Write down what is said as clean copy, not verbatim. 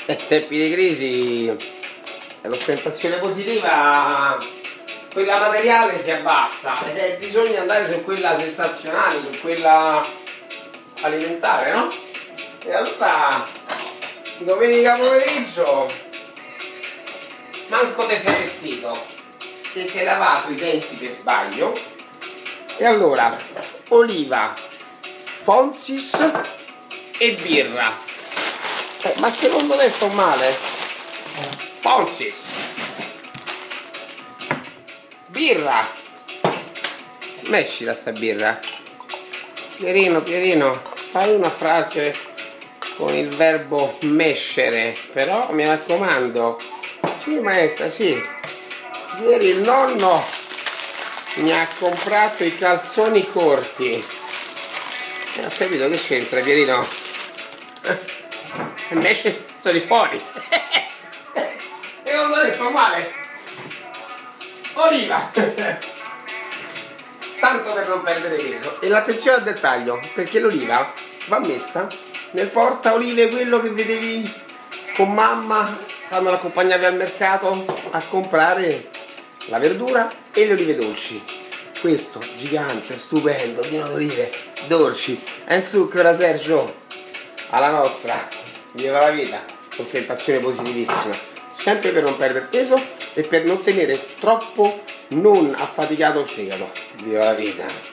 in tempi di crisi l'ostentazione positiva, quella materiale, si abbassa, bisogna andare su quella sensazionale, su quella alimentare, no? E allora domenica pomeriggio manco te sei vestito, ti sei lavato i denti per sbaglio, e allora oliva, Fonsis e birra. Ma secondo te sto male? Fonsis, birra, mescila sta birra. Pierino, Pierino, fai una frase con il verbo mescere, però mi raccomando. Sì maestra, sì. Ieri il nonno mi ha comprato i calzoni corti. Ho capito, che c'entra, Pierino? Invece sono fuori. E non te fa male. Oliva. Tanto per non perdere peso. E l'attenzione al dettaglio, perché l'oliva va messa nel porta olive, quello che vedevi con mamma quando l'accompagnavi al mercato a comprare la verdura e le olive dolci. Questo gigante, stupendo, pieno di olive dolci. E in zucchero, Sergio, alla nostra. Viva la vita, con tentazione positivissima, sempre per non perdere peso e per non tenere troppo non affaticato il fegato. Viva la vita!